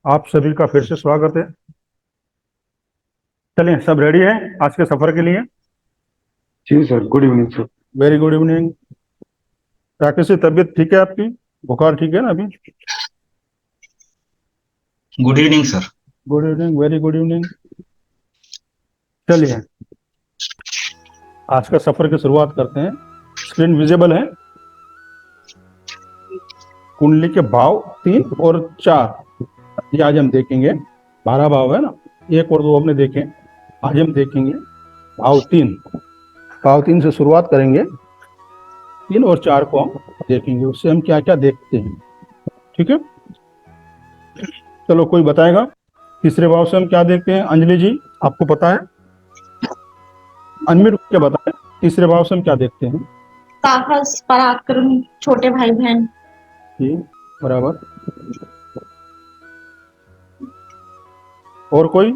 आप सभी का फिर से स्वागत है। चलिए, सब रेडी है आज के सफर के लिए। जी sir, good evening sir. Very good evening. Rakesh ji, तबीयत ठीक है आपकी? बुखार ठीक है ना अभी? Good evening sir. Good evening, very good evening. चलिए, आज का सफर की शुरुआत करते हैं। स्क्रीन विजिबल है? कुंडली के भाव 3 और 4 ये आज हम देखेंगे। 12 भाव है ना, 1 और 2 हमने देखे। आज हम देखेंगे भाव 3। भाव 3 से शुरुआत करेंगे। 3 और 4 को हम देखेंगे, उससे हम क्या क्या देखते हैं। ठीक है, चलो कोई बताएगा तीसरे भाव से हम क्या देखते हैं? अंजलि जी, आपको पता है? अनम्यूट करके बताएं, तीसरे भाव से हम क्या देखते हैं? साहस, पराक्रम, छोटे भाई बहन। जी, बराबर। और कोई?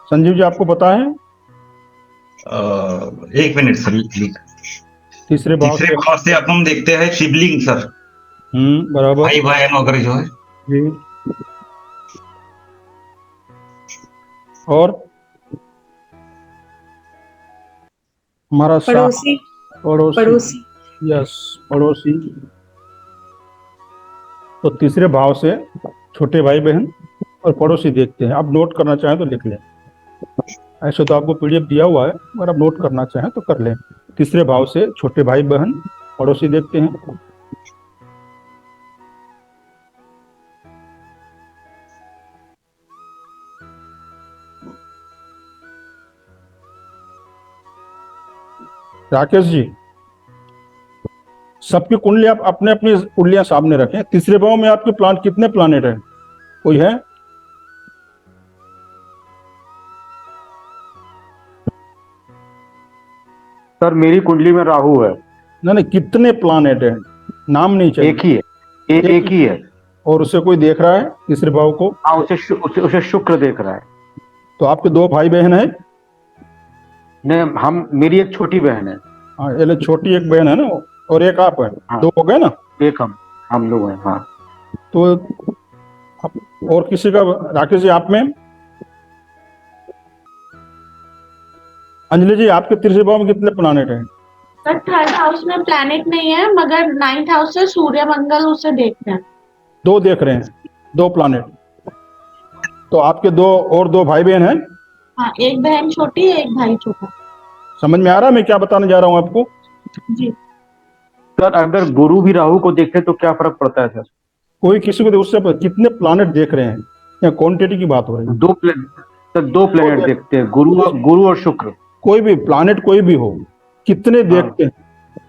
संजीव जी, आपको पता है? एक मिनट सर। तीसरे भाव तीसरे से? भाव से अपन देखते हैं शिवलिंग सर। बराबर भाई बहन वगैरह जो है। जी। और हमारा पड़ोसी। पड़ोसी। पड़ोसी। यस, पड़ोसी। तो तीसरे भाव से छोटे भाई बहन और पड़ोसी देखते हैं। आप नोट करना चाहें तो लिख लें। ऐसे तो आपको पीडीएफ दिया हुआ है, अगर आप नोट करना चाहें तो कर लें। तीसरे भाव से छोटे भाई बहन पड़ोसी देखते हैं। राकेश जी, सबकी कुंडली आप अपने अपनी कुंडलियां सामने रखें। तीसरे भाव में आपके कितने प्लानेट हैं? कोई है? सर मेरी कुंडली में राहु है। ना नहीं, कितने प्लानेट हैं? नाम नहीं चाहिए। एक ही है। एक ही है। और उसे कोई देख रहा है तीसरे भाव को? हाँ, उसे शुक्र देख रहा है। तो आपके 2 भाई बहन है? नहीं, मेरी एक छोटी बहन है। हाँ, ये छोटी एक बहन है ना, और एक आप है। हाँ, 2 हो गए ना? एक हम लोग हैं। हाँ। तो और किसी का? राकेश जी, आप में? अंजलि जी, आपके तीसरे भाव में कितने प्लानेट हैं? सर, थर्ड हाउस में प्लैनेट नहीं है, मगर नाइन्थ हाउस से सूर्य मंगल उसे देखते हैं। 2 देख रहे हैं, 2 प्लानेट। तो आपके 2 भाई बहन हैं? हाँ, एक बहन छोटी है, एक भाई छोटा। समझ में आ रहा है मैं क्या बताने जा रहा हूँ आपको? जी। सर अगर गुरु भी राहु को देखे तो क्या फर्क पड़ता है सर? कोई किसी को उससे कितने प्लानेट देख रहे हैं या क्वांटिटी की बात हो रही है? 2 प्लेनेट देखते हैं, गुरु और शुक्र। कोई भी प्लानेट कोई भी हो, कितने देखते हैं?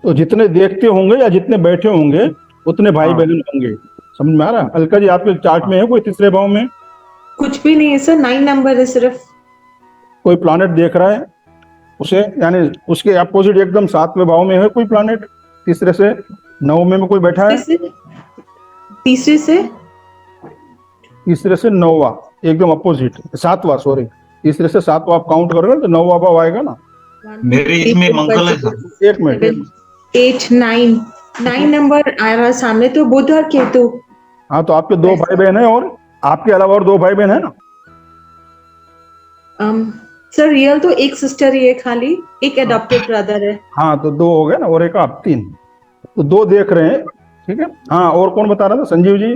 तो जितने देखते होंगे या जितने बैठे होंगे उतने भाई बहन होंगे। समझ में आ रहा है? अलका जी, आपके चार्ट में है कोई तीसरे भाव में? कुछ भी नहीं है सर, 9 नंबर है सिर्फ। कोई प्लानेट देख रहा है उसे, यानी उसके अपोजिट एकदम 7वें भाव में है कोई प्लानेट? तीसरे से 9वें में कोई बैठा है? तीसरे से 9वां एकदम अपोजिट, 7वां, सॉरी। तीसरे से 7वां आप काउंट करोगे तो 9वां भाव आएगा ना? मेरे इसमें मंगल है सर। एक मिनट। 8 9 नंबर आ रहा है सामने, तो बुध और केतु। हाँ, तो आपके 2 भाई बहन है, और आपके अलावा और 2 भाई बहन है ना? सर रियल तो एक सिस्टर ही है खाली, एक एडॉप्टेड ब्रदर है। हाँ, तो 2 हो गए ना, और एक आप 3। तो 2 देख रहे हैं। ठीक है। हाँ, और कौन बता रहा था? संजीव जी?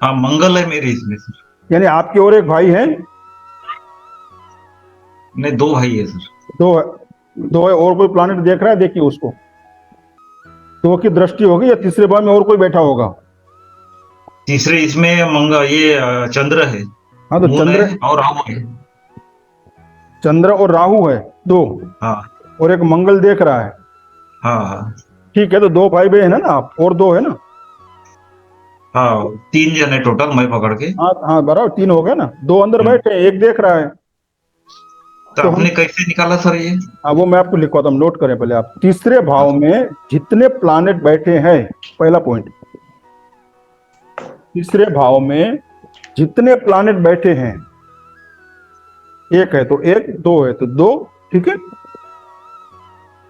हाँ, मंगल है मेरे इसमें सर। यानी आपके और एक भाई है? नहीं, 2 भाई है सर। 2 है, और कोई प्लानेट देख रहा है? देखिए उसको। 2 की दृष्टि होगी, या तीसरे भाव में और कोई बैठा होगा? तीसरे इसमें चंद्र है। हाँ, तो चंद्र है और राहु है। चंद्र और राहु है 2। हाँ और एक मंगल देख रहा है। हाँ हाँ। ठीक है, तो 2 भाई बहन है ना आप, और 2 है ना? हाँ, 3 जन है टोटल, मैं पकड़ के। हाँ हाँ, बराबर 3 हो गए ना। 2 अंदर बैठे हैं, एक देख रहा है। तो आपने कैसे निकाला सर ये? हाँ, वो मैं आपको लिखवाता हूँ, नोट करें पहले आप। तीसरे भाव में जितने प्लानेट बैठे हैं, पहला पॉइंट। तीसरे भाव में जितने प्लानेट बैठे हैं, 1 है तो 1, 2 है तो 2। ठीक है,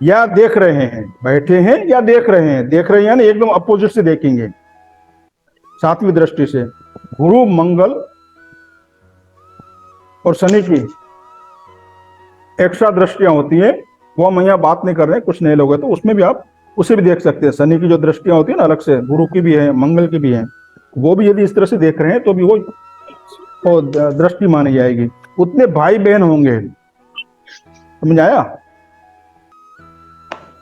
या देख रहे हैं, बैठे हैं या देख रहे हैं। देख रहे हैं यानी एकदम अपोजिट से देखेंगे, 7वीं दृष्टि से। गुरु मंगल और शनि की एक्स्ट्रा दृष्टियां होती है, वो हम यहाँ बात नहीं कर रहे हैं, कुछ नए लोग हैं तो उसमें भी आप उसे भी देख सकते हैं। शनि की जो दृष्टियां होती है ना अलग से, गुरु की भी है, मंगल की भी है, वो भी यदि इस तरह से देख रहे हैं तो भी वो दृष्टि मानी जाएगी। उतने भाई बहन होंगे, समझ आया?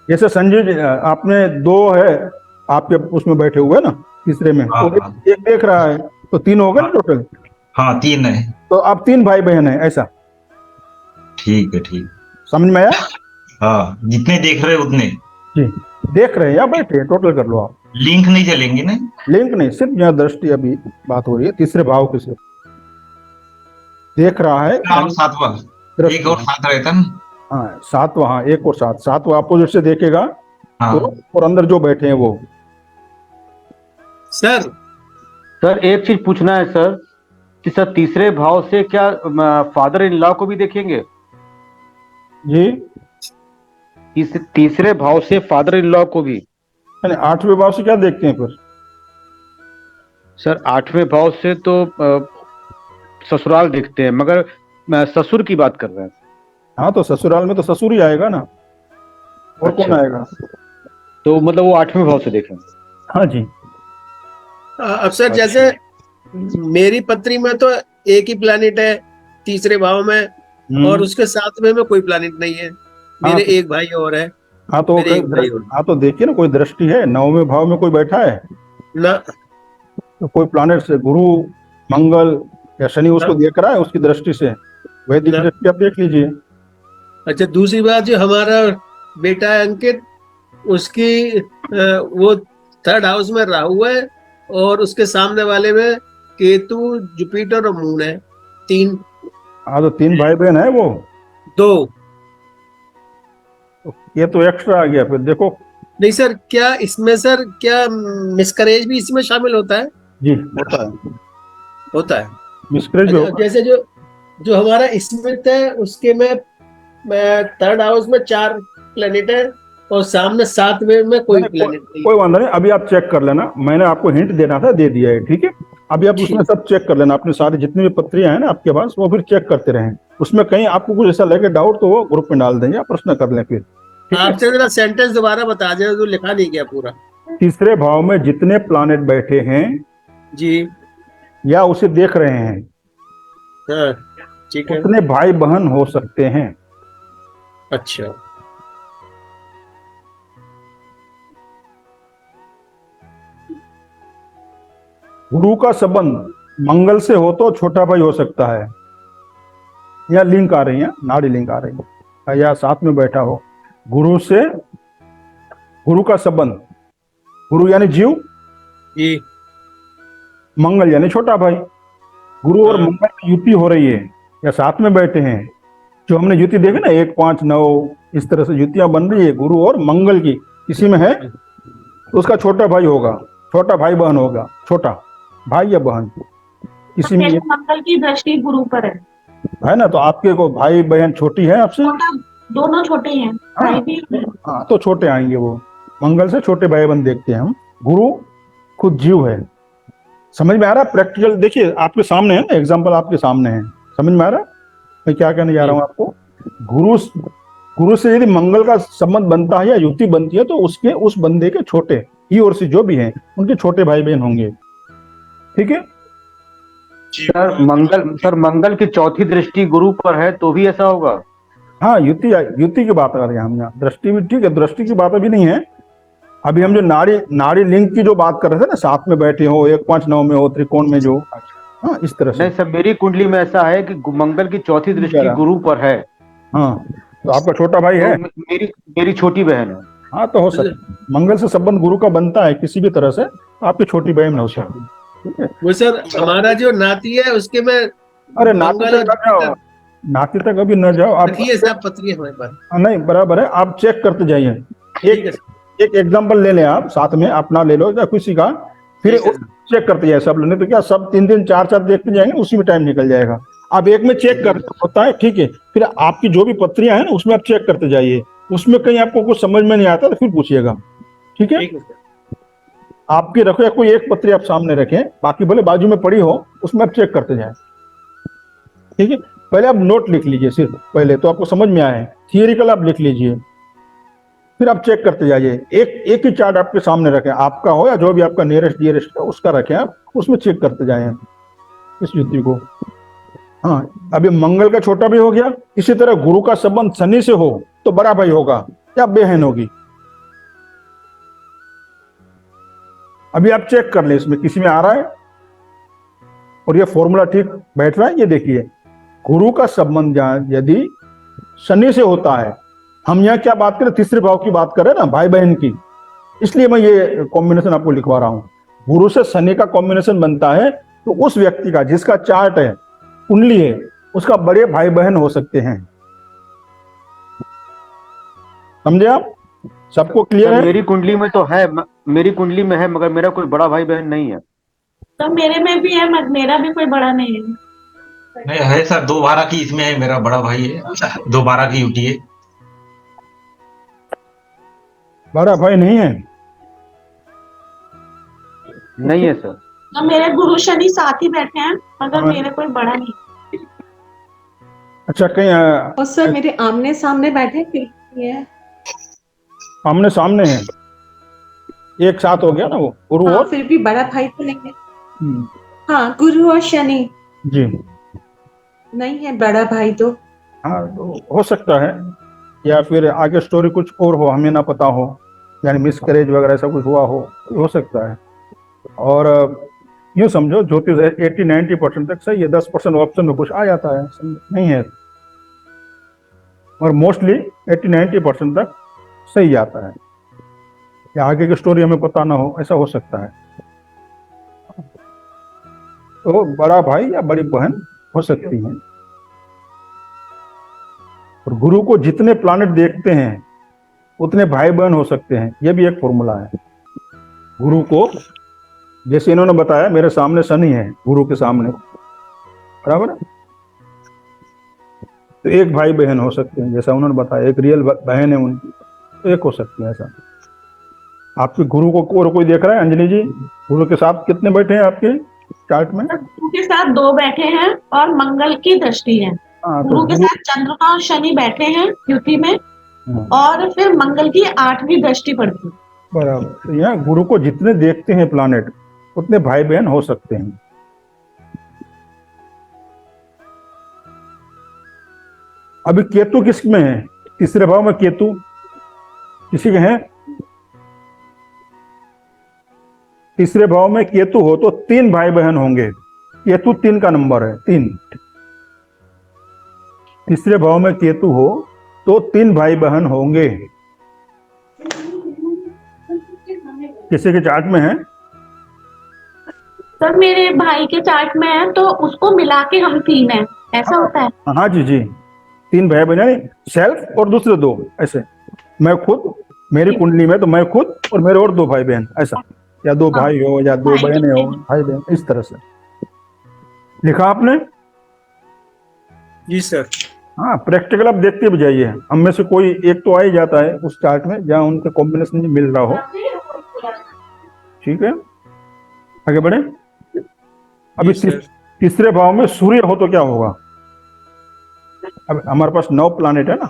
जैसे संजय जी, आपने दो है आपके उसमें बैठे हुए ना तीसरे में, हाँ, तो हाँ। एक देख रहा है तो तीन हो गए ना टोटल, हाँ 3 है। तो अब 3 भाई बहन है, ऐसा ठीक है, ठीक। समझ में आया? हाँ, जितने देख रहे हैं उतने जी, देख रहे हैं या बैठे हैं, टोटल कर लो आप। लिंक नहीं चलेंगे ना। लिंक नहीं, सिर्फ यहाँ दृष्टि अभी बात हो रही है, तीसरे भाव के सिर्फ देख रहा है। और 7वां, दृष्टि, एक और 7 रहता ना। हाँ 7 वहां, 1 और 7, 7 वो अपोजिट से देखेगा हाँ, तो, और अंदर जो बैठे हैं वो। सर एक चीज पूछना है सर, कि सर तीसरे भाव से क्या फादर इन लॉ को भी देखेंगे? जी, तीसरे भाव से फादर इन लॉ को भी? यानी 8वें भाव से क्या देखते हैं फिर? सर 8वें भाव से तो ससुराल देखते हैं, मगर ससुर की बात कर रहे हैं। हाँ तो ससुराल में तो ससुर ही आएगा ना, और कौन अच्छा। आएगा? तो मतलब वो 8वें भाव से देखेंगे। हाँ जी। अब सर जैसे मेरी पत्री में तो एक ही प्लैनेट है तीसरे भाव में, और उसके 7वें में कोई प्लैनेट नहीं है। मेरे तो- एक भाई और है। हाँ तो मेरे एक भाई और हाँ तो देखिए ना, कोई दृष्टि है 9वें भाव में कोई बैठा है ना। तो कोई प्लैनेट से, गुरु मंगल या शनि उसको देख रहा है उसकी दृष्टि से, वैदिक ना। दृष्टि आप देख लीजिए। अच्छा, दूसरी बात, जो हमारा बेटा है अंकित, उसकी वो 3rd हाउस में राहु है, और उसके सामने वाले में केतु, जुपिटर और मून है। 3 हाँ तो 3 भाई बहन है वो, 2। तो ये तो एक्स्ट्रा आ गया फिर देखो। नहीं सर, क्या इसमें सर क्या मिसकरेज भी इसमें शामिल होता है? जी होता है, होता है। मिसकरेज भी होगा। जैसे जो जो हमारा स्मिथ है, उसके में 3rd हाउस में 4 प्लेनेट है, और सामने 7वें में कोई प्लेनेट नहीं। कोई वांधा नहीं, अभी आप चेक कर लेना, मैंने आपको हिंट देना था, दे दिया है, ठीक है। अभी आप उसमें सब चेक कर लेना, अपने सारे जितनी भी पत्रियां हैं ना आपके पास, वो फिर चेक करते रहें। उसमें कहीं आपको कुछ ऐसा लगे डाउट तो वो ग्रुप में डाल देंगे, आप प्रश्न कर लें फिर, ठीक है। आपसे जरा सेंटेंस दोबारा बता दें, जो लिखा नहीं गया पूरा। तीसरे भाव में जितने प्लानेट बैठे हैं जी, या उसे देख रहे हैं, हाँ ठीक है। उतने भाई बहन हो सकते हैं। अच्छा, गुरु का संबंध मंगल से हो तो छोटा भाई हो सकता है, या लिंक आ रही है, नाड़ी लिंक आ रही है, या साथ में बैठा हो गुरु से, गुरु का संबंध, गुरु यानी जीव, जी, मंगल यानी छोटा भाई। गुरु और हाँ। मंगल की युति हो रही है या साथ में बैठे हैं, जो हमने युति देखी ना 1 5 9, इस तरह से युतियां बन रही है गुरु और मंगल की, किसी में है तो उसका छोटा भाई होगा, छोटा भाई बहन होगा, छोटा भाई या बहन किसी में जैसे मंगल की दृष्टि गुरु पर है ना, तो आपके को भाई बहन छोटी है आपसे, छोटा, दोनों छोटे हैं, भाई भी हैं। हाँ तो छोटे आएंगे वो, मंगल से छोटे भाई बहन देखते हैं हम। गुरु खुद जीव है, समझ में आ रहा है? प्रैक्टिकल देखिए आपके सामने है ना, एग्जाम्पल आपके सामने है, समझ में आ रहा है मैं क्या कहने जा रहा हूँ आपको? गुरु से यदि मंगल का संबंध बनता है या युति बनती है तो उसके उस बंदे के छोटे, ही और सी जो भी हैं उनके छोटे भाई बहन होंगे, ठीक है। सर मंगल की चौथी दृष्टि गुरु पर है तो भी ऐसा होगा? हाँ युति की बात कर रहे हैं हम यहाँ, दृष्टि भी ठीक है, दृष्टि की बात अभी नहीं है। अभी हम जो नाड़ी लिंक की जो बात कर रहे थे ना, साथ में बैठे हो, 1 5 9 में हो, त्रिकोण में जो, हाँ इस तरह से। नहीं सर, मेरी कुंडली में ऐसा है कि मंगल की चौथी दृष्टि गुरु पर है। हाँ तो आपका छोटा भाई है, तो मेरी छोटी बहन है। हाँ तो हो सकता, मंगल से संबंध गुरु का बनता है किसी भी तरह से, आपकी छोटी बहन हो सकती है, ठीक है। वो सर हमारा जो नाती है उसके में अरे नाती मंगल तक न जाओ, नाती तक अभी न जाओ आप, पत्री है साहब, पत्री है हमारे पास। नहीं बराबर है, आप चेक करते जाइए। ठीक है एक एग्जाम्पल ले लें आप, साथ में अपना ले लो या किसी का, फिर ठीक है। चेक करते जाए सब लोग, नहीं तो क्या सब 3 4 देखते जाएंगे, उसी में टाइम निकल जाएगा। आप एक में चेक कर होता है, ठीक है, फिर आपकी जो भी पत्रियां हैं ना उसमें आप चेक करते जाइए, उसमें कहीं आपको कुछ समझ में नहीं आता तो फिर पूछिएगा, ठीक है। ठीक है सर। आपकी रखो या कोई एक पत्री आप सामने रखें, बाकी भले बाजू में पड़ी हो, उसमें आप चेक करते जाएं। ठीक है, पहले आप नोट लिख लीजिए, सिर्फ पहले तो आपको समझ में आए, थियरिकल आप लिख लीजिए, फिर आप चेक करते जाइए। एक ही चार्ट आपके सामने रखें, आपका हो या जो भी आपका नियरेस्ट डियरेस्ट है उसका रखें, आप उसमें चेक करते जाएं इस युति को। हाँ, अभी मंगल का छोटा भी हो गया, इसी तरह गुरु का संबंध शनि से हो तो बड़ा भाई होगा या बहन होगी। अभी आप चेक कर ले, इसमें किसी में आ रहा है और ये फॉर्मूला ठीक बैठ रहा है। ये देखिए, गुरु का संबंध यदि शनि से होता है, हम यहाँ क्या बात करें, तीसरे भाव की बात करें ना, भाई बहन की, इसलिए मैं ये कॉम्बिनेशन आपको लिखवा रहा हूं। गुरु से शनि का कॉम्बिनेशन बनता है तो उस व्यक्ति का जिसका चार्ट है, कुंडली है, उसका बड़े भाई बहन हो सकते हैं। समझे आप? सबको क्लियर है? मेरी कुंडली में तो है, मेरी कुंडली में है, मगर मेरा कोई बड़ा भाई बहन नहीं है। तो मेरे में भी है, मेरा भी कोई बड़ा नहीं है। नहीं है सर, 2/12 की इसमें है, मेरा बड़ा भाई है, 2/12 की यूटी है। बड़ा भाई नहीं है? नहीं है सर। तो मेरे गुरु शनि साथ ही बैठे हैं, मगर मेरे कोई बड़ा नहीं। अच्छा, कहीं और सर मेरे आमने सामने बैठे फिर ये आमने सामने है, एक साथ हो गया ना वो गुरु हाँ, और फिर भी बड़ा भाई तो नहीं है। हम्म, हाँ, गुरु और शनि जी नहीं है बड़ा भाई तो। हाँ, तो हो सकता है, या फिर आगे स्टोरी कुछ और हो, हमें ना पता हो, यानी मिसकैरेज वगैरह ऐसा कुछ हुआ हो सकता है। और यूँ समझो, ज्योतिष 80-90% तक सही है, 10% ऑप्शन में कुछ आ जाता है, नहीं है, और मोस्टली 80-90% तक सही आता है, या आगे की स्टोरी हमें पता ना हो, ऐसा हो सकता है। तो बड़ा भाई या बड़ी बहन हो सकती है। और गुरु को जितने प्लानेट देखते हैं उतने भाई बहन हो सकते हैं, यह भी एक फॉर्मूला है। गुरु को, जैसे इन्होंने बताया, मेरे सामने शनि है, गुरु के सामने, बराबर है, तो एक भाई बहन हो सकते हैं, जैसा उन्होंने बताया, एक रियल बहन है उनकी, तो एक हो सकती है ऐसा। आपके गुरु को और कोई देख रहा है? अंजलि जी, गुरु के साथ कितने बैठे हैं आपके चार्ट में? गुरु के साथ 2 बैठे हैं और मंगल की दृष्टि है। हाँ, तो गुरु के साथ चंद्रमा और शनि बैठे हैं युति में, और फिर मंगल की 8वीं दृष्टि पड़ती है। बराबर, तो यहाँ गुरु को जितने देखते हैं प्लानेट उतने भाई बहन हो सकते हैं। अभी केतु किस में है? तीसरे भाव में केतु किसी के हैं? तीसरे भाव में केतु हो तो 3 भाई बहन होंगे। केतु 3 का नंबर है, 3। तीसरे भाव में केतु हो तो 3 भाई बहन होंगे। किसी के चार्ट में है? सर मेरे भाई के चार्ट में है, तो उसको मिला के हम 3 हैं, ऐसा होता है? हाँ जी जी, 3 भाई बहन, यानी सेल्फ और दूसरे 2, ऐसे। मैं खुद, मेरी कुंडली में तो मैं खुद और मेरे और 2 भाई बहन, ऐसा, या 2 भाई हो या 2 बहनें हो, भाई बहन, इस तरह से लिखा आपने? जी सर। हाँ, प्रैक्टिकल आप देखते भी जाइए, हम में से कोई एक तो आ ही जाता है उस चार्ट में जहाँ उनके कॉम्बिनेशन मिल रहा हो। ठीक है, आगे बढ़े। अभी तीसरे भाव में सूर्य हो तो क्या होगा? अब हमारे पास 9 प्लैनेट है ना,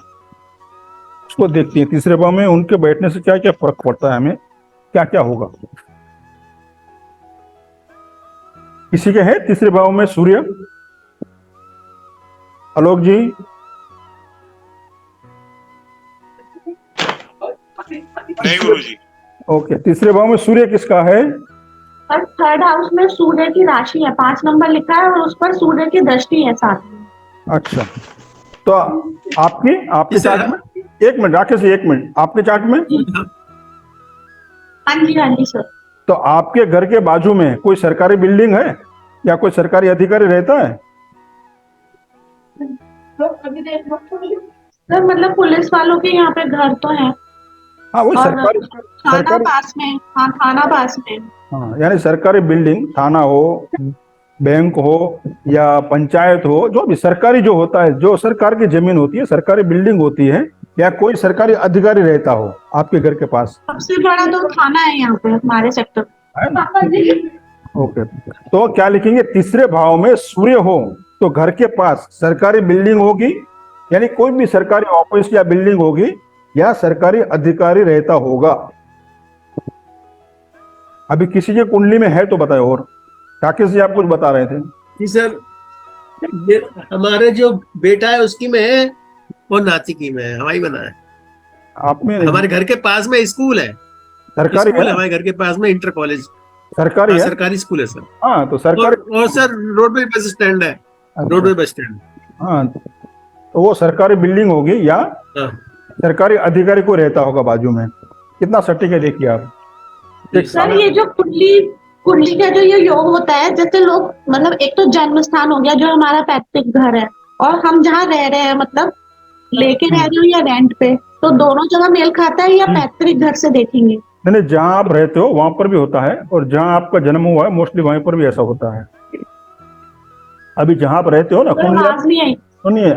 उसको देखते हैं, तीसरे भाव में उनके बैठने से क्या क्या फर्क पड़ता है, हमें क्या क्या होगा। किसी के है तीसरे भाव में सूर्य? आलोक जी? नहीं गुरुजी। ओके, तीसरे भाव में सूर्य किसका है? और 3rd हाउस में सूर्य की राशि है, 5 नंबर लिखा है, और उस पर सूर्य की दृष्टि है साथ में। अच्छा, तो आपके चार्ट में, एक मिनट राकेश जी, एक मिनट, आपके चार्ट में? हाँ जी सर। तो आपके घर के बाजू में कोई सरकारी बिल्डिंग है या कोई सरकारी अधिकारी रहता है? सर मतलब पुलिस वालों के यहाँ पे घर तो है। हाँ, वही और सरकारी थाना पास में। हाँ, थाना पास में। हाँ, यानी सरकारी बिल्डिंग, थाना हो, बैंक हो या पंचायत हो, जो भी सरकारी जो होता है, जो सरकार की जमीन होती है, सरकारी बिल्डिंग होती है, या कोई सरकारी अधिकारी रहता हो आपके घर के पास। सबसे बड़ा तो थाना है यहाँ पे हमारे सेक्टर। है ना? पापा जी ओके, तो क्या लिखेंगे? तीसरे भाव में सूर्य हो तो घर के पास सरकारी बिल्डिंग होगी, यानी कोई भी सरकारी ऑफिस या बिल्डिंग होगी, या सरकारी अधिकारी रहता होगा। अभी किसी की कुंडली में है तो बताए। और राकेश जी आप कुछ बता रहे थे। जी सर, ये हमारे जो बेटा है उसकी में है और नाती की में है, हमारी बना है। आप में हमारे घर के पास में स्कूल है, सरकारी है स्कूल है ना? हमारे घर के पास में, इंटर कॉलेज। सरकारी हाँ, है। सरकारी स्कूल है सर। हाँ तो सरकारी। और सर रोडवे बस स्टैंड है, रोडवे बस स्टैंड। हाँ तो वो सरकारी बिल्डिंग होगी या हाँ सरकारी अधिकारी को रहता होगा बाजू में। कितना सटीक है देखिए आप। एक सर, ये जो कुंडली कुंडली का जो ये योग होता है, जैसे लोग मतलब एक तो जन्म स्थान हो गया जो हमारा पैतृक घर है, और हम जहाँ रह रहे हैं मतलब लेके रह रहे हो या रेंट पे, तो दोनों जगह मेल खाता है या पैतृक घर से देखेंगे? नहीं नहीं, जहाँ आप रहते हो वहां पर भी होता है, और जहाँ आपका जन्म हुआ है मोस्टली वहीं पर भी ऐसा होता है। अभी जहाँ आप रहते हो ना, सर कुंडली आवाज नहीं आई। सुनिए,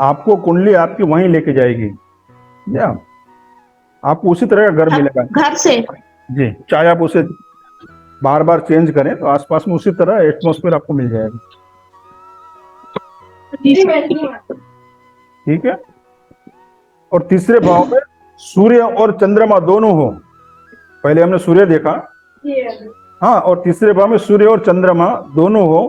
आपको कुंडली आपकी वहीं लेके जाएगी, या आपको उसी तरह का घर मिलेगा घर से? जी। चाहे आप उसे बार बार चेंज करें तो आसपास में उसी तरह एटमॉस्फेयर आपको मिल जाएगा। ठीक है। और तीसरे भाव में सूर्य और चंद्रमा दोनों हो। पहले हमने सूर्य देखा, हाँ, और तीसरे भाव में सूर्य और चंद्रमा दोनों हो,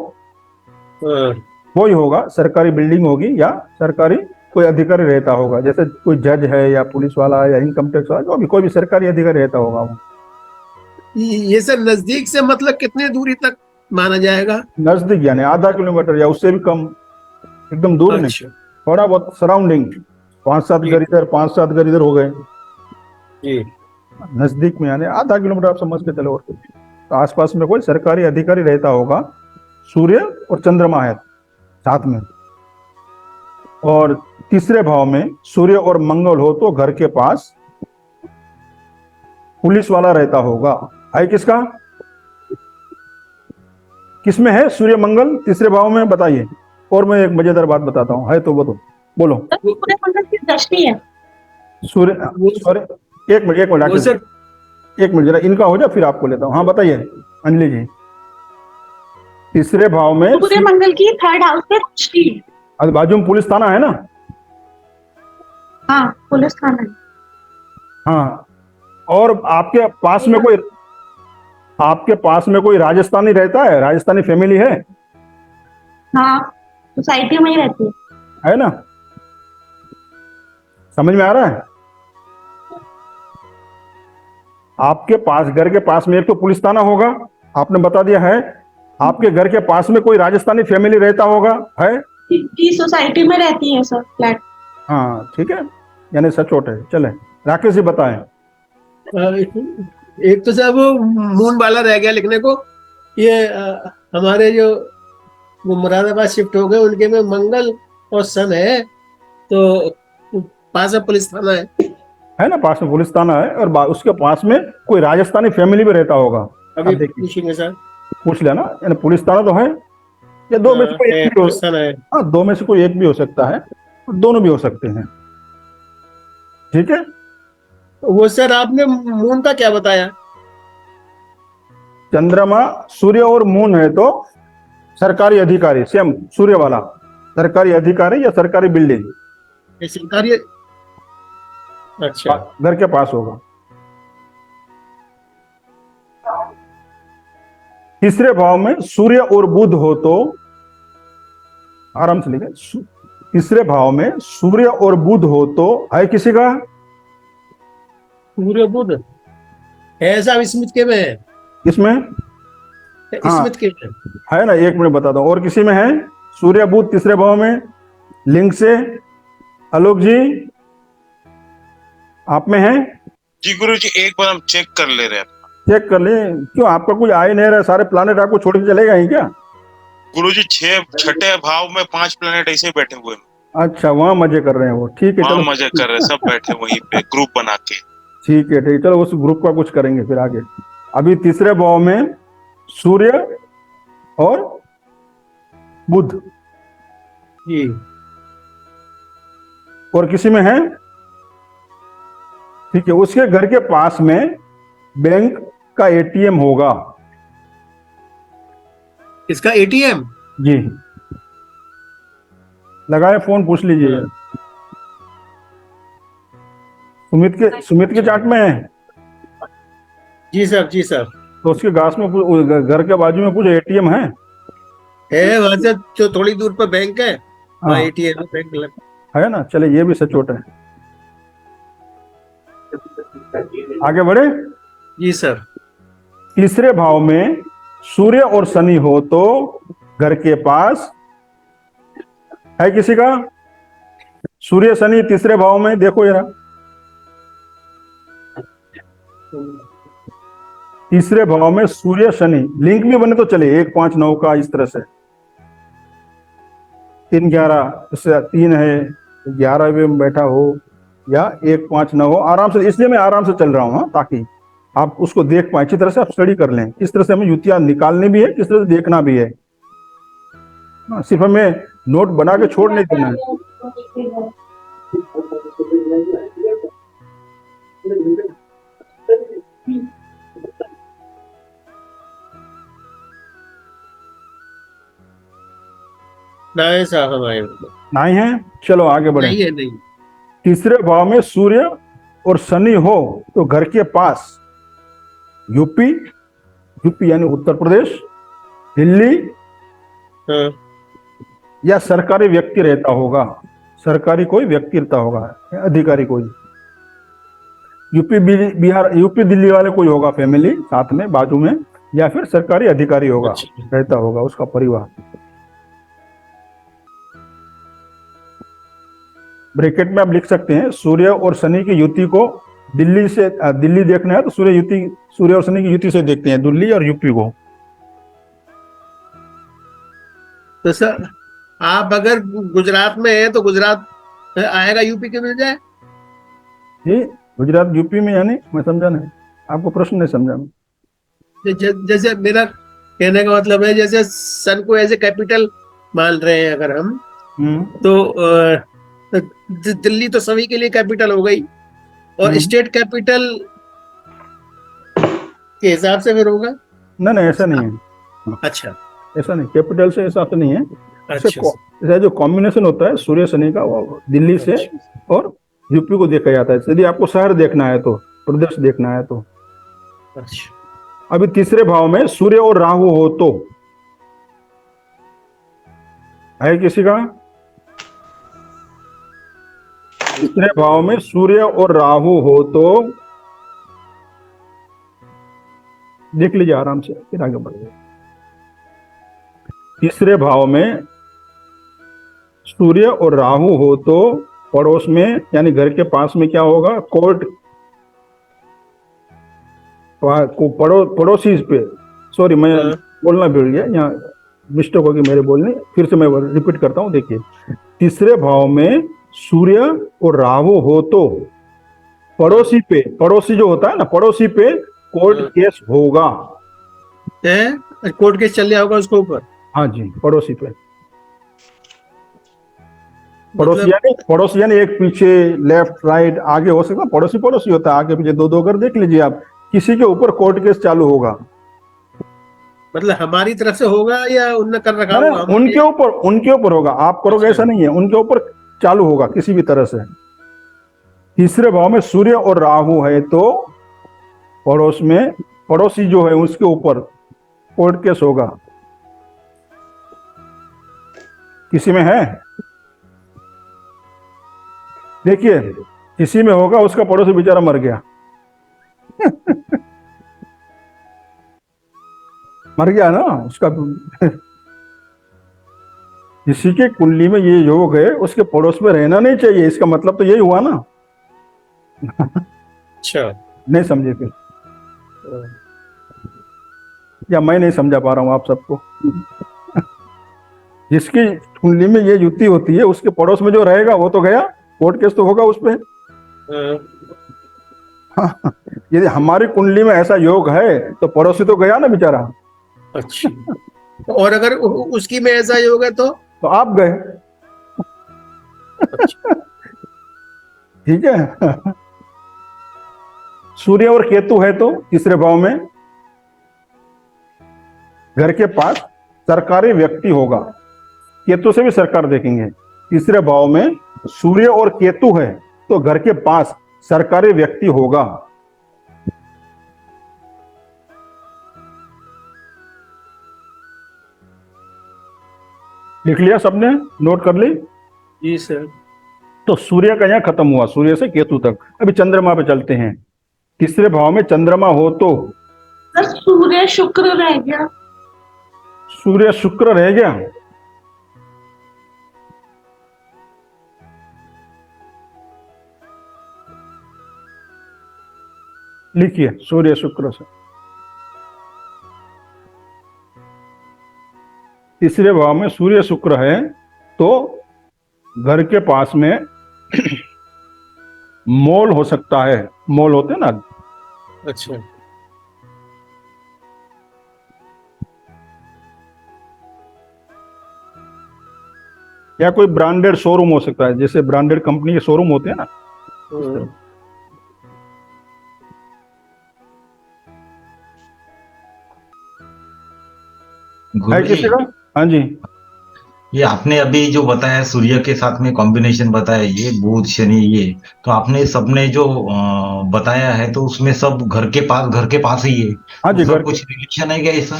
हाँ। वही होगा सरकारी बिल्डिंग होगी या सरकारी कोई अधिकारी रहता होगा, जैसे कोई जज है या पुलिस वाला है या इनकम टैक्स वाला, जो भी कोई भी सरकारी अधिकारी रहता होगा वो। ये सर नजदीक से मतलब कितने दूरी तक माना जाएगा? नजदीक यानी आधा किलोमीटर या उससे भी कम, एकदम दूर नहीं, अच्छा थोड़ा बहुत सराउंडिंग, 5-7 घर इधर 5-7 घर इधर हो गए, जी। नजदीक में यानी आधा किलोमीटर आप समझ के चलो। और तो आसपास में कोई सरकारी अधिकारी रहता होगा, सूर्य और चंद्रमा है साथ में। और तीसरे भाव में सूर्य और मंगल हो तो घर के पास पुलिस वाला रहता होगा। है किसका, किसमें है सूर्य मंगल तीसरे भाव में, बताइए। और मैं एक मजेदार बात बताता हूँ, है तो वो तो बोलो। सूर्य मंगल की दृष्टि है। सूर्य एक मिनट वो राकेश, सर एक मिनट जरा इनका हो जाए फिर आपको लेता हूँ। हाँ बताइए अंजलि जी। तीसरे भाव में सूर्य मंगल की थर्ड हाउस पे दृष्टि है। अरे बाजू में पुलिस थाना है ना? हाँ, पुलिस थाना है। हाँ, और आपके पास में कोई राजस्थानी रहता है, राजस्थानी फैमिली है? हाँ, सोसाइटी में ही रहती है ना? समझ में आ रहा है? आपके पास घर के पास में एक तो पुलिस थाना होगा, आपने बता दिया है। आपके घर के पास में कोई राजस्थानी फैमिली रहता होगा, है? की सोसाइटी में रहती है सर, फ्लैट। हाँ ठीक है, यानी सचोट है। चले राकेश जी बताएं। एक तो साहब वो मून वाला रह गया लिखने को। ये हमारे जो वो मुरादाबाद शिफ्ट हो गए उनके में मंगल और सन है, तो पास में पुलिस थाना है ना? पास में पुलिस थाना है, और उसके पास में कोई राजस्थानी फैमिली भी रहता होगा। अभी आप देखिए, पूछेंगे सर। पूछ लेना, यानी पुलिस थाना तो है, या दो में से कोई एक भी हो, हाँ दो में से कोई एक भी हो सकता है, दोनों भी हो सकते हैं। ठीक है। वो सर आपने मून का क्या बताया? चंद्रमा सूर्य और मून है तो सरकारी अधिकारी, सेम सूर्य वाला सरकारी अधिकारी या सरकारी बिल्डिंग सरकारी, अच्छा घर के पास होगा। तीसरे भाव में सूर्य और बुध हो तो, आराम से लिखे, तीसरे भाव में सूर्य और बुध हो तो, है किसी का? सूर्य बुध है साहब, स्मिथ के में है। किसमें? हाँ, स्मिथ के में है ना? एक मिनट बताता हूँ। और किसी में है सूर्य बुध तीसरे भाव में लिंक से? आलोक जी आप में है? जी गुरु जी, एक बार हम चेक कर ले रहे हैं। चेक कर ले। क्यों, आपका कुछ आ ही नहीं रहा? सारे प्लानेट आपको छोड़ के चले गए क्या? गुरु जी, छठे भाव में 5 प्लेनेट ऐसे बैठे हुए हैं। अच्छा, वहां मजे कर रहे हैं वो। ठीक है, वहाँ चलो मजे कर रहे हैं, सब बैठे वहीं पे ग्रुप बना के। ठीक है, ठीक, चलो उस ग्रुप का कुछ करेंगे फिर आगे। अभी तीसरे भाव में सूर्य और बुध जी। और किसी में है? ठीक है, उसके घर के पास में बैंक का एटीएम होगा? इसका एटीएम? जी, लगाए फोन, पूछ लीजिए। सुमित के चार्ट में है जी सर, जी सर। तो उसके घास में घर के बाजू में पूछ, एटीएम है? वहां से तो थोड़ी दूर पर बैंक है, वहाँ हाँ, एटीएम है, बैंक लग। है ना। चले, ये भी सचोट है। आगे बढ़े। जी सर। तीसरे भाव में सूर्य और शनि हो तो घर के पास है किसी का? सूर्य शनि तीसरे भाव में, देखो जरा। तीसरे भाव में सूर्य शनि, लिंक भी बने तो चले, 1 5 9 का, इस तरह से 3 11, इससे 3 है, 11 में बैठा हो या 1 5 9 हो, आराम से। इसलिए मैं आराम से चल रहा हूँ, ताकि आप उसको देख पाए, अच्छी तरह से आप स्टडी कर लें। किस तरह से हमें युतियां निकालनी भी है, किस तरह से देखना भी है। सिर्फ हमें नोट बना के छोड़ नहीं देना है। नहीं साहब, हमारे नहीं है, चलो आगे बढ़े। नहीं है, नहीं। तीसरे भाव में सूर्य और शनि हो तो घर के पास यूपी, यूपी यानी उत्तर प्रदेश, दिल्ली हाँ। या सरकारी व्यक्ति रहता होगा। सरकारी कोई व्यक्ति रहता होगा, अधिकारी कोई, यूपी बिहार, यूपी दिल्ली वाले कोई होगा, फैमिली साथ में बाजू में, या फिर सरकारी अधिकारी होगा, अच्छा। रहता होगा उसका परिवार। ब्रैकेट में आप लिख सकते हैं, सूर्य और शनि की युति को दिल्ली से, दिल्ली देखना है तो सूर्य और शनि की युति से देखते हैं, दिल्ली और यूपी को। तो सर आप अगर गुजरात में है तो गुजरात आएगा, यूपी के मिल जाए? जी, गुजरात यूपी में, यानी मैं समझा नहीं, आपको प्रश्न नहीं समझा मैं। जैसे मेरा कहने का मतलब है, जैसे सन को एज ए कैपिटल मान रहे हैं अगर हम, तो दिल्ली तो सभी के लिए कैपिटल हो गई, और स्टेट कैपिटल के हिसाब से फिर होगा? नहीं, ऐसा नहीं है। अच्छा, ऐसा नहीं, कैपिटल से ऐसा तो नहीं है। अच्छा। ऐसा जो कॉम्बिनेशन होता है सूर्य शनि का, वो दिल्ली से और यूपी को देखा जाता है। यदि आपको शहर देखना है तो, प्रदेश देखना है तो। अच्छा। अभी तीसरे भाव में सूर्य और राहु हो तो है किसी का? तीसरे भाव में सूर्य और राहु हो तो देख लीजिए आराम से, फिर आगे बढ़िए। तीसरे भाव में सूर्य और राहु हो तो पड़ोस में, यानी घर के पास में क्या होगा? कोर्ट, पड़ोसी पे, सॉरी मैं बोलना भूल गया, यहाँ मिस्टेक होगी मेरे बोलने, फिर से मैं रिपीट करता हूँ। देखिए, तीसरे भाव में सूर्य और राहु हो तो पड़ोसी पे, पड़ोसी जो होता है ना, पड़ोसी पे कोर्ट केस होगा। कोर्ट केस चल रहा होगा उसके ऊपर? हाँ जी, पड़ोसी पे। पड़ोसी यानी एक पीछे, लेफ्ट राइट आगे हो सकता, पड़ोसी पड़ोसी होता है, आगे पीछे 2 घर देख लीजिए आप, किसी के ऊपर कोर्ट केस चालू होगा। मतलब हमारी तरफ से होगा या उनने कर रखा होगा? उनके ऊपर होगा, आप करोगे ऐसा नहीं है, उनके ऊपर चालू होगा किसी भी तरह से। तीसरे भाव में सूर्य और राहु है तो पड़ोस में, पड़ोसी जो है उसके ऊपर कोर्ट केस होगा। किसी में है? देखिए, किसी में होगा, उसका पड़ोसी बेचारा मर गया मर गया ना उसका। किसी के कुंडली में ये योग है, उसके पड़ोस में रहना नहीं चाहिए, इसका मतलब तो यही हुआ ना। अच्छा, नहीं समझे फिर, या मैं नहीं समझा पा रहा हूं आप सबको? जिसकी कुंडली में ये युति होती है, उसके पड़ोस में जो रहेगा वो तो गया, कोर्ट केस तो होगा उस पे। यदि हमारी कुंडली में ऐसा योग है तो पड़ोसी तो गया ना बेचारा। अच्छा, और अगर उसकी में ऐसा योग है तो आप गए। ठीक है। सूर्य और केतु है तो तीसरे भाव में घर के पास सरकारी व्यक्ति होगा। केतु से भी सरकार देखेंगे। तीसरे भाव में सूर्य और केतु है तो घर के पास सरकारी व्यक्ति होगा। लिख लिया सबने? नोट कर ली? जी सर। तो सूर्य का यहां खत्म हुआ, सूर्य से केतु तक। अभी चंद्रमा पे चलते हैं। तीसरे भाव में चंद्रमा हो तो सर सूर्य शुक्र रह गया। सूर्य शुक्र रह गया। लिखिए सूर्य शुक्र से। तीसरे भाव में सूर्य शुक्र है तो घर के पास में मॉल हो सकता है। मॉल होते हैं ना। अच्छा। या कोई ब्रांडेड शोरूम हो सकता है, जैसे ब्रांडेड कंपनी के शोरूम होते हैं ना। है गुरुजी, किसी का? हाँ जी। ये आपने अभी जो बताया सूर्य के साथ में कॉम्बिनेशन बताया, ये बुध शनि, ये तो आपने सबने जो बताया है तो उसमें सब घर के पास ही है। हाँ जी, उसका घर कुछ रिलेशन है क्या ऐसा?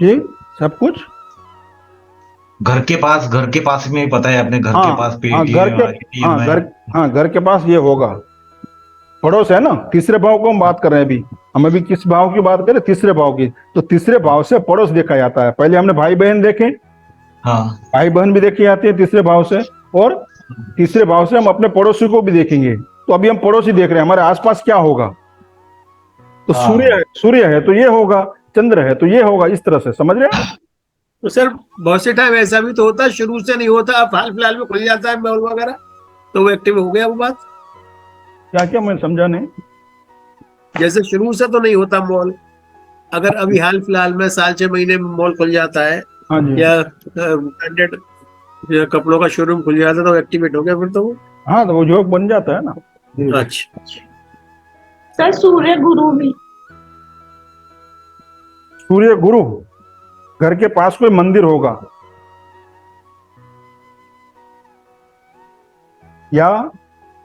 जी सब कुछ। घर के पास में बताया आपने, घर के पास हाँ घर पेटीएम के एटीएम है। घर के पास ये होगा। पड़ोस है ना। तीसरे भाव को हम बात कर रहे हैं अभी। हम अभी किस भाव की बात करें? तीसरे भाव की। तो तीसरे भाव से पड़ोस देखा जाता है। पहले हमने भाई बहन देखे, हाँ भाई बहन भी देखी जाती है तीसरे भाव से, और तीसरे भाव से हम अपने पड़ोसी को भी देखेंगे। तो अभी हम पड़ोसी देख रहे हैं, हमारे आसपास क्या होगा। तो हाँ। सूर्य है तो ये होगा, चंद्र है तो ये होगा। इस तरह से समझ रहे हैं? तो सर बहुत से टाइम ऐसा भी तो होता है, शुरू से नहीं होता, अब हाल फिलहाल में खुल जाता है मॉल वगैरह, तो वो एक्टिव हो गया वो बात। क्या क्या मैं समझा नहीं। जैसे शुरू से तो नहीं होता मॉल, अगर अभी हाल फिलहाल में साल 6 महीने में मॉल खुल जाता है हाँ जी। या ब्रांडेड कपड़ों का शोरूम खुल जाता है तो एक्टिवेट हो गया फिर तो वो। हाँ तो वो जोक बन जाता है ना। अच्छा। सर सूर्य गुरु भी। सूर्य गुरु, घर के पास कोई मंदिर होगा या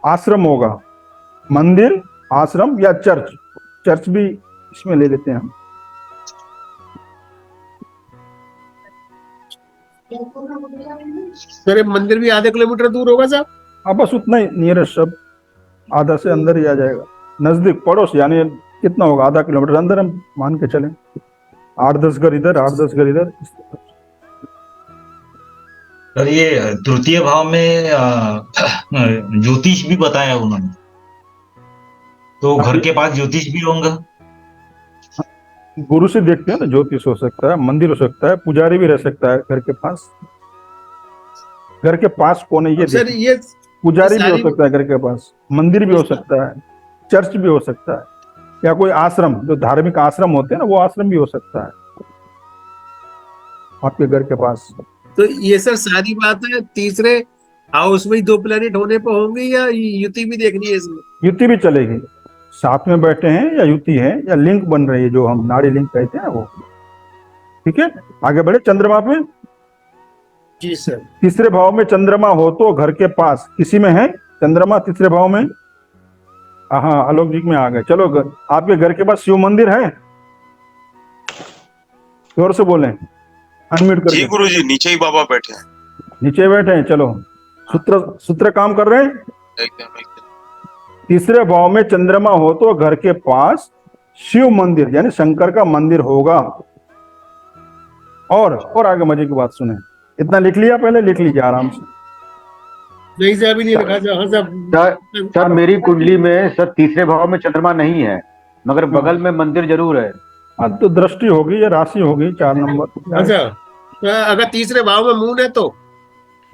आश्रम होगा। मंदिर, आश्रम या चर्च। चर्च भी इसमें ले लेते हैं हम। सर ये मंदिर भी आधे किलोमीटर दूर होगा साहब? हाँ बस उतना ही नियरेस्ट, सब आधा से अंदर ही आ जाएगा। नजदीक पड़ोस यानी कितना होगा? आधा किलोमीटर अंदर हम मान के चलें। 8-10 घर इधर, 8-10 घर इधर। सर ये तृतीय भाव में ज्योतिष भी बताया उन्होंने, तो घर के पास ज्योतिष भी होंगे। गुरु से देखते हैं ना। ज्योतिष हो सकता है, मंदिर हो सकता है, पुजारी भी रह सकता है घर के पास। घर के पास कौन है ये सर देखिए। ये पुजारी भी हो सारी- सकता है घर के पास, मंदिर भी हो सकता है, चर्च भी हो सकता है, या कोई आश्रम, जो धार्मिक आश्रम होते हैं ना, वो आश्रम भी हो सकता है आपके घर के पास। तो ये सर सारी बातें तीसरे हाउस में ही 2 प्लेनेट होने पर होंगी या युति भी देखनी है इसमें? युति भी चलेगी। साथ में बैठे हैं या युति है या लिंक बन रही है, जो हम नाड़ी लिंक कहते हैं वो। ठीक है, आगे बढ़े। चंद्रमा पे। जी सर। तीसरे भाव में चंद्रमा हो तो घर के पास किसी में है चंद्रमा तीसरे भाव में? हाँ आलोक जी में आ गए। चलो आपके घर के पास शिव मंदिर है? जोर से बोलें, अनम्यूट जी करके। गुरुजी, नीचे ही बाबा बैठे हैं। नीचे बैठे हैं। चलो सूत्र काम कर रहे हैं। एकदम एकदम। तीसरे भाव में चंद्रमा हो तो घर के पास शिव मंदिर यानी शंकर का मंदिर होगा। और आगे मजे की बात सुने। इतना लिख लिया? पहले लिख लीजिए आराम से। नहीं सर अभी नहीं लिखा सर। हाँ सर। सर मेरी कुंडली में सर तीसरे भाव में चंद्रमा नहीं है, मगर बगल में मंदिर जरूर है। हाँ तो दृष्टि होगी या राशि होगी 4 नंबर। अच्छा, तो अगर तीसरे भाव में मून है तो?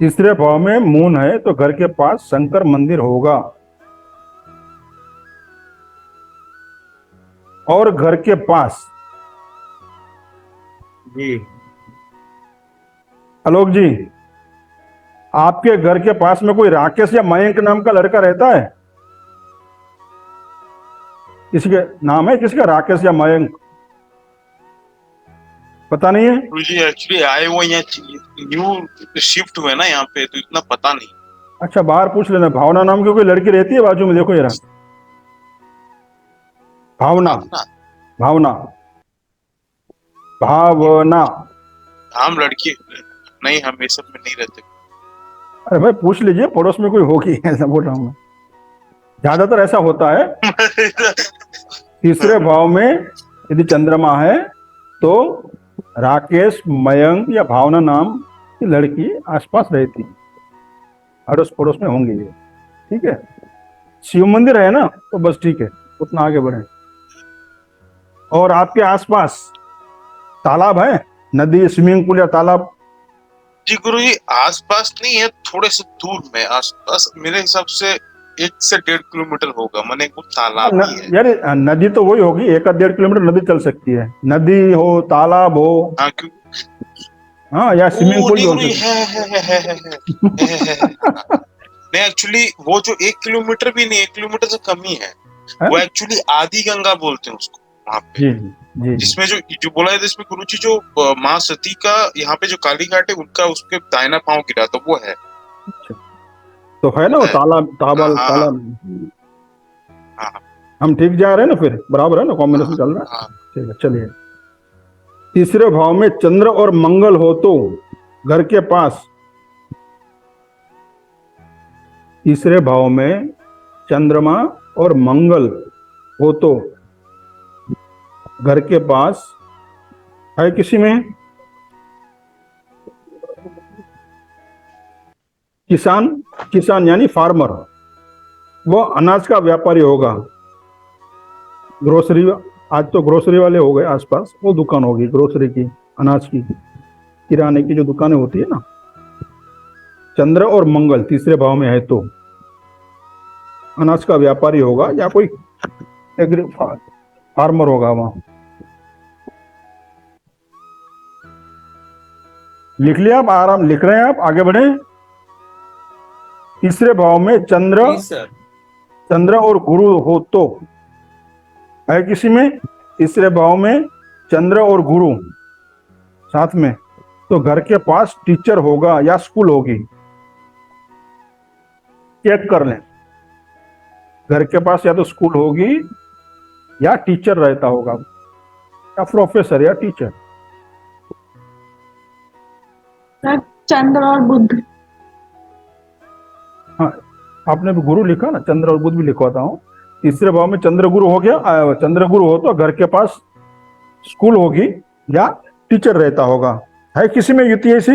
तीसरे भाव में मून है तो घर के पास शंकर मंदिर होगा। और घर के पास जी आलोक जी, आपके घर के पास में कोई राकेश या मयंक नाम का लड़का रहता है? किसी के नाम है किसका? राकेश या मयंक? पता नहीं है? गुरुजी एक्चुअली आए वो यहाँ न्यू शिफ्ट हुए ना यहाँ पे, तो इतना पता नहीं। अच्छा, बाहर पूछ लेना। भावना नाम की कोई लड़की रहती है बाजू में? देखो जरा, भावना, भावना, भावना, भावना। हम लड़की नहीं, हम ये सब में नहीं रहते। अरे भाई पूछ लीजिए, पड़ोस में कोई होगी, ऐसा बोल रहा हूँ मैं। ज्यादातर ऐसा होता है। तीसरे भाव में यदि चंद्रमा है तो राकेश, मयंक या भावना नाम की लड़की आसपास रहती है, अड़ोस पड़ोस में होंगी ये। ठीक है, शिव मंदिर है ना, तो बस ठीक है, उतना आगे बढ़े। और आपके आसपास तालाब है, नदी, स्विमिंग पूल या तालाब? जी गुरुजी आसपास नहीं है, थोड़े से दूर में। आसपास मेरे हिसाब से 1 से 1.5 किलोमीटर होगा, मैंने कुछ तालाब ही है। यार नदी तो वही होगी, 1-1.5 किलोमीटर नदी चल सकती है। नदी हो, तालाब हो, हाँ क्यों? हाँ, या स्विमिंग ओ पूल भी नहीं हो गुरुजी, सकती है। नहीं एक्चुअली वो जो 1 किलोमीटर भी नहीं, 1 किलोमीटर से कम ही है। है? वो एक्चुअली आदि गंगा बोलते हैं उसको वहां पे। जी जी जी। जिसमें जो बोला है, जिसमें गुरुजी जो माँ सती का यहाँ पे जो काली घाट है, उनका उसके दाहिना पांव गिरा, तो वो है। तो है ना वो तालाब, हाँ हाँ तालाब। हाँ हम ठीक जा रहे हैं ना, फिर बराबर है ना, कॉम्बिनेशन चल रहा है। हाँ। ठीक है, चलिए। तीसरे भाव में चंद्र और मंगल हो तो घर के पास, तीसरे भाव में चंद्रमा और मंगल हो तो घर के पास है किसी में किसान, किसान यानी फार्मर, वो अनाज का व्यापारी होगा। ग्रोसरी, आज तो ग्रोसरी वाले हो गए आसपास, वो दुकान होगी ग्रोसरी की, अनाज की, किराने की जो दुकानें होती है ना। चंद्र और मंगल तीसरे भाव में है तो अनाज का व्यापारी होगा या कोई एग्री फार्मर होगा वहां। लिख लिया आप? आराम लिख रहे हैं आप? आगे बढ़े। तीसरे भाव में चंद्र और गुरु हो तो है किसी में, तीसरे भाव में चंद्र और गुरु साथ में, तो घर के पास टीचर होगा या स्कूल होगी। चेक कर लें, घर के पास या तो स्कूल होगी या टीचर रहता होगा, या प्रोफेसर या टीचर। चंद्र और बुध। हाँ, आपने भी गुरु लिखा ना, चंद्र और बुध भी लिखवाता हूँ। तीसरे भाव में चंद्र गुरु हो गया, चंद्र गुरु हो तो घर के पास स्कूल होगी या टीचर रहता होगा। है किसी में युति ऐसी?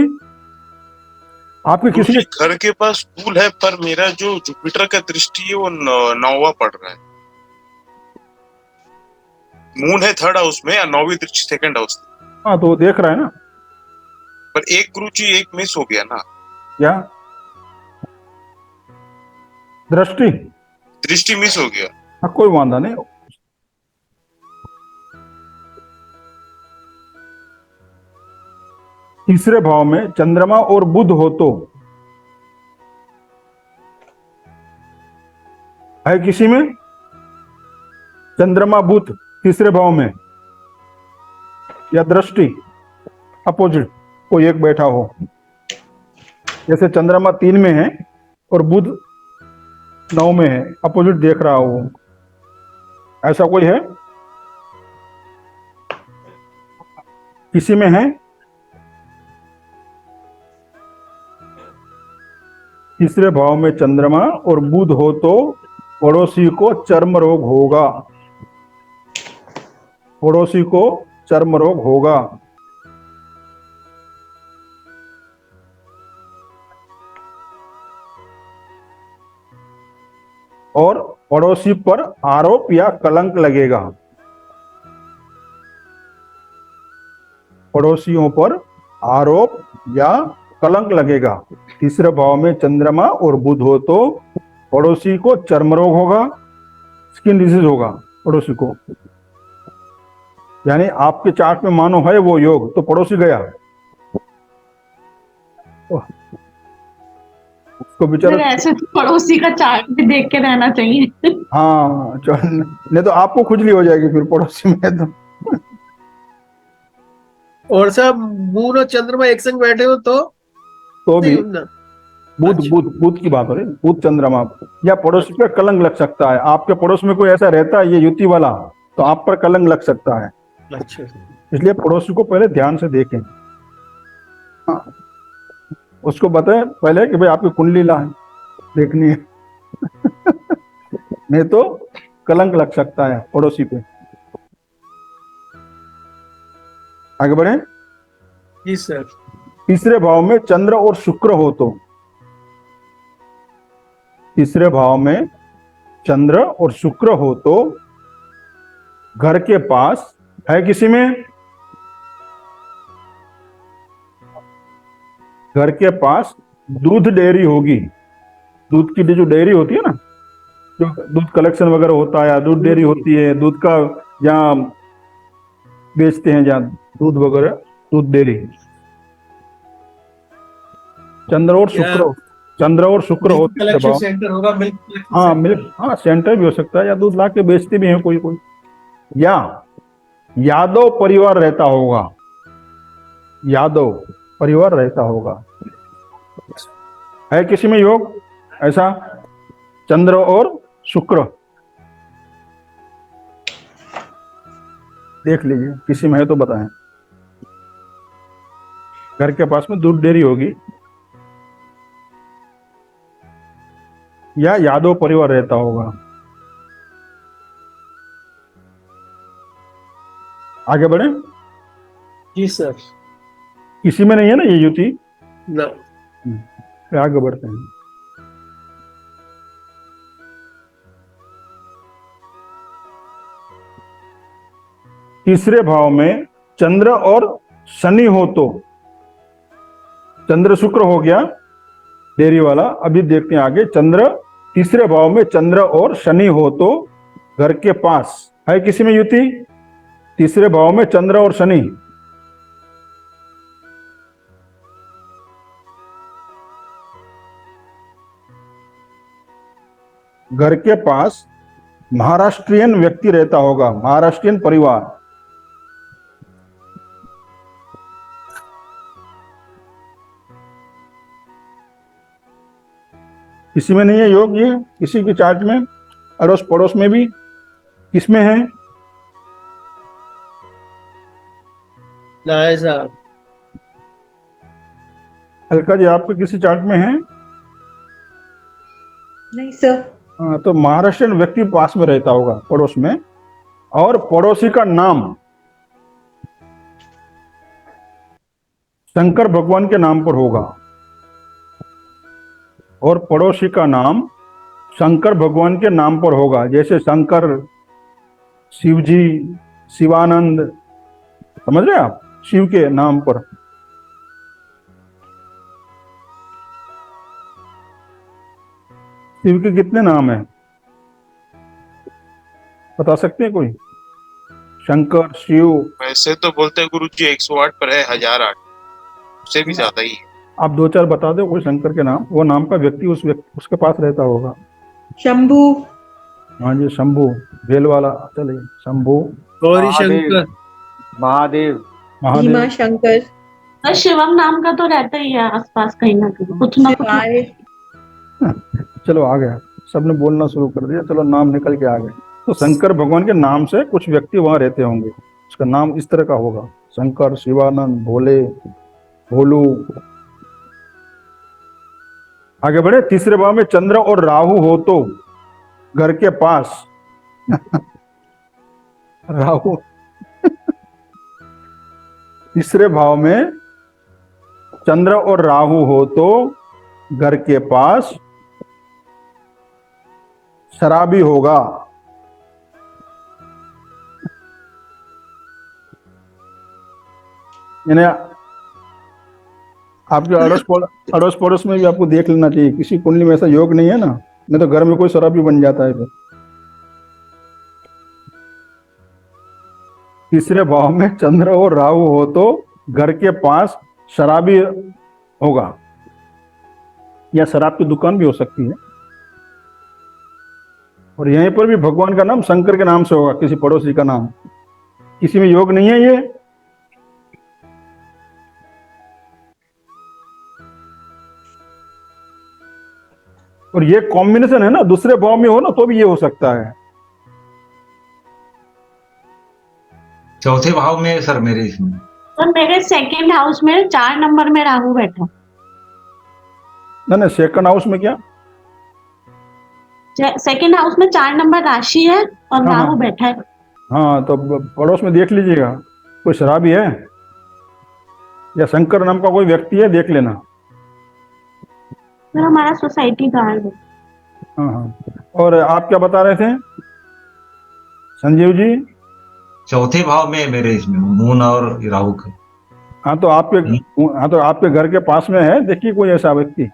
आपके किसी गुरुजी घर के पास स्कूल है, पर मेरा जो जुपिटर का दृष्टि है वो 9वां पड़ रहा है। मून है 3rd हाउस में, या 9वीं दृष्टि 2nd हाउस में। हाँ, तो वो देख रहा है ना। पर एक गुरुजी एक मिस हो गया ना। क्या दृष्टि? दृष्टि मिस हो गया। हाँ, कोई वादा नहीं। तीसरे भाव में चंद्रमा और बुध हो तो है किसी में चंद्रमा बुध तीसरे भाव में, या दृष्टि अपोजिट कोई एक बैठा हो। जैसे चंद्रमा 3 में है और बुध 9 में है, अपोजिट देख रहा हो, ऐसा कोई है किसी में? है तीसरे भाव में चंद्रमा और बुध हो तो पड़ोसी को चर्म रोग होगा, पड़ोसी को चर्म रोग होगा। और पड़ोसी पर आरोप या कलंक लगेगा, पड़ोसियों पर आरोप या कलंक लगेगा। तीसरे भाव में चंद्रमा और बुध हो तो पड़ोसी को चर्म रोग होगा, स्किन डिजीज होगा पड़ोसी को। यानी आपके चार्ट में मानो है वो योग, तो पड़ोसी गया, उसको बेचारा। ऐसे तो पड़ोसी का चार्ट भी देख के रहना चाहिए। हाँ, नहीं तो आपको खुजली हो जाएगी फिर पड़ोसी में। और सब मून और चंद्रमा एक संग बैठे हो तो भी नहीं ना। बुध अच्छा। बुध बुध की बात हो रही है, बुध चंद्रमा या पड़ोसी पे कलंक लग सकता है। आपके पड़ोस में कोई ऐसा रहता है ये युति वाला, तो आप पर कलंक लग सकता है। अच्छा इसलिए पड़ोसी को पहले ध्यान से देखें। हाँ, उसको बताएं पहले कि भाई आपकी कुंडली ला देखनी है नहीं तो कलंक लग सकता है पड़ोसी पे। आगे बढ़े। जी सर। तीसरे भाव में चंद्र और शुक्र हो तो, तीसरे भाव में चंद्र और शुक्र हो तो घर के पास है किसी में, घर के पास दूध डेयरी होगी। दूध की जो डेयरी होती है ना, जो दूध कलेक्शन वगैरह होता है, या दूध डेयरी होती है, दूध का जहाँ बेचते हैं, जहाँ दूध वगैरह, दूध डेयरी। चंद्र और क्या? शुक्र, चंद्र और शुक्र मिल्क होते हैं कलेक्शन भाव। सेंटर होगा, मिल्क कलेक्शन हाँ सेंटर। मिल्क, हाँ सेंटर भी हो सकता है, या दूध ला के बेचते भी हैं कोई कोई। या यादव परिवार रहता होगा, यादव परिवार रहता होगा। है किसी में योग ऐसा, चंद्र और शुक्र? देख लीजिए किसी में है तो बताएं। घर के पास में दूध डेयरी होगी या यादव परिवार रहता होगा। आगे बढ़े। जी सर। किसी में नहीं है ना ये युति, ना। फिर आगे बढ़ते हैं। तीसरे भाव में चंद्र और शनि हो तो, चंद्र शुक्र हो गया डेयरी वाला। अभी देखते हैं आगे। चंद्र, तीसरे भाव में चंद्र और शनि हो तो घर के पास है किसी में युति, तीसरे भाव में चंद्र और शनि। घर के पास महाराष्ट्रियन व्यक्ति रहता होगा, महाराष्ट्रियन परिवार। किसी में नहीं है योग ये, किसी की चार्ट में, अड़ोस पड़ोस में भी किसमें है? ना है साहब। अलका जी आपके किसी चार्ट में है? नहीं सर। हाँ, तो महाराष्ट्रियन व्यक्ति पास में रहता होगा पड़ोस में, और पड़ोसी का नाम शंकर भगवान के नाम पर होगा, और पड़ोसी का नाम शंकर भगवान के नाम पर होगा। जैसे शंकर, शिवजी, शिवानंद, समझ रहे हैं आप, शिव के नाम पर। शिव के कितने नाम हैं बता सकते हैं कोई? शंकर, शिव। वैसे तो बोलते हैं गुरु जी 108 पर है, 1008 उससे भी ज्यादा ही है। आप दो चार बता दो कोई शंकर के नाम, वो नाम का व्यक्ति उस व्यक्ति उसके पास रहता होगा। शंभू। हाँ जी, शंभू, भेल वाला। चलिए शंभू, गौरी शंकर। महादेव। महादेव, भीमा शंकर। और शिवम नाम का तो रहता ही है आसपास कहीं ना कहीं, कुछ ना कुछ। शिवाय। चलो आ गया, सबने बोलना शुरू कर दिया, चलो नाम निकल के आ गए। तो शंकर भगवान के नाम से कुछ व्यक्ति वहां रहते होंगे, उसका नाम इस तरह का होगा, शंकर, शिवानंद, भोले, भोलू। आगे बढ़े। तीसरे भाव में चंद्र और राहु हो तो घर के पास राहु तीसरे भाव में चंद्र और राहु हो तो घर के पास शराबी होगा। यानी आपके अड़ोस पड़ोस में भी आपको देख लेना चाहिए, किसी कुंडली में ऐसा योग नहीं है ना, नहीं तो घर में कोई शराबी बन जाता है फिर। तीसरे भाव में चंद्र और राहु हो तो घर के पास शराबी होगा, या शराब की दुकान भी हो सकती है। और यहीं पर भी भगवान का नाम शंकर के नाम से होगा, किसी पड़ोसी का नाम। किसी में योग नहीं है ये, और ये कॉम्बिनेशन है ना, दूसरे भाव में हो ना तो भी ये हो सकता है। चौथे भाव में सर मेरे इसमें। तो मेरे सेकंड हाउस में 4 नंबर में राहु बैठा। ना सेकंड हाउस में क्या? सेकंड हाउस में 4 नंबर राशि है और हाँ, राहु हाँ। बैठा है। हाँ तो पड़ोस में देख लीजिएगा, कोई शराबी है या शंकर नाम का कोई व्यक्ति है, देख लेना। फिर हमारा सोसाइटी गार्ड है। हाँ हाँ। और आप क्या बता रहे थे संजीव जी? चौथे भाव में मेरे इसमें मून और राहु का। हाँ तो आपके घर के पास में है, देखिए कोई ऐसा व्यक्ति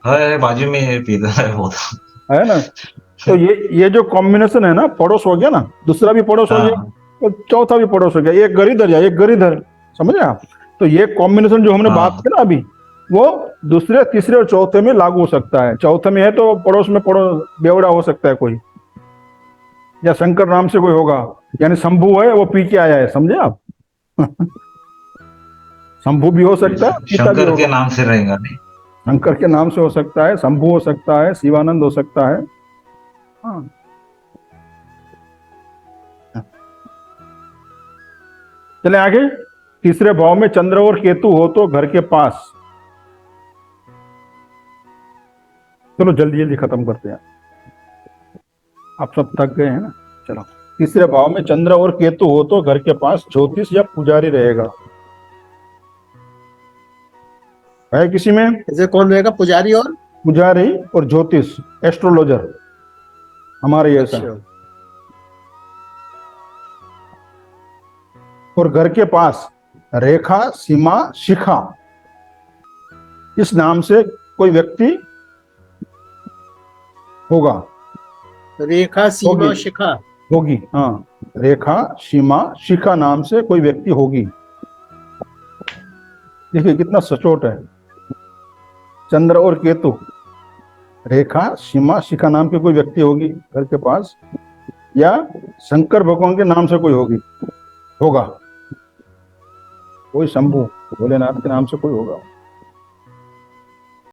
है बाजू में है, इधर है वो तो। है ना। तो ये जो कॉम्बिनेशन है ना, पड़ोस हो गया ना, दूसरा भी पड़ोस हो गया हाँ, और चौथा भी पड़ोस हो गया, एक गरीधर या एक गरीधर, समझे आप? तो ये कॉम्बिनेशन जो हमने हाँ। बात की ना अभी, वो दूसरे तीसरे और चौथे में लागू हो सकता है। चौथे में है तो पड़ोस में बेवड़ा हो सकता है कोई, या शंकर नाम से कोई होगा, यानी शंभू है वो पी के आया है, समझे आप? शंभू भी हो सकता है, पीता भी शंकर के होगा। नाम से रहेगा नहीं। शंकर के नाम से हो सकता है, शंभू हो सकता है, शिवानंद हो सकता है। हाँ। चले आगे। तीसरे भाव में चंद्र और केतु हो तो घर के पास, चलो जल्दी जल्दी खत्म करते हैं, आप सब थक गए हैं ना। चलो, तीसरे भाव में चंद्र और केतु हो तो घर के पास ज्योतिष या पुजारी रहेगा। है किसी में? ऐसे कौन रहेगा, पुजारी और पुजारी और ज्योतिष, एस्ट्रोलॉजर हमारे ऐसा। और घर के पास रेखा, सीमा, शिखा इस नाम से कोई व्यक्ति होगा, रेखा, सीमा, होगी। शिखा। होगी, हाँ। रेखा, सीमा, शिखा नाम से कोई व्यक्ति होगी। देखिए कितना सचोट है। चंद्र और केतु, रेखा, सीमा, शिखा नाम की कोई व्यक्ति होगी घर के पास, या शंकर भगवान के नाम से कोई होगा, कोई शंभू भोलेनाथ के नाम से कोई होगा।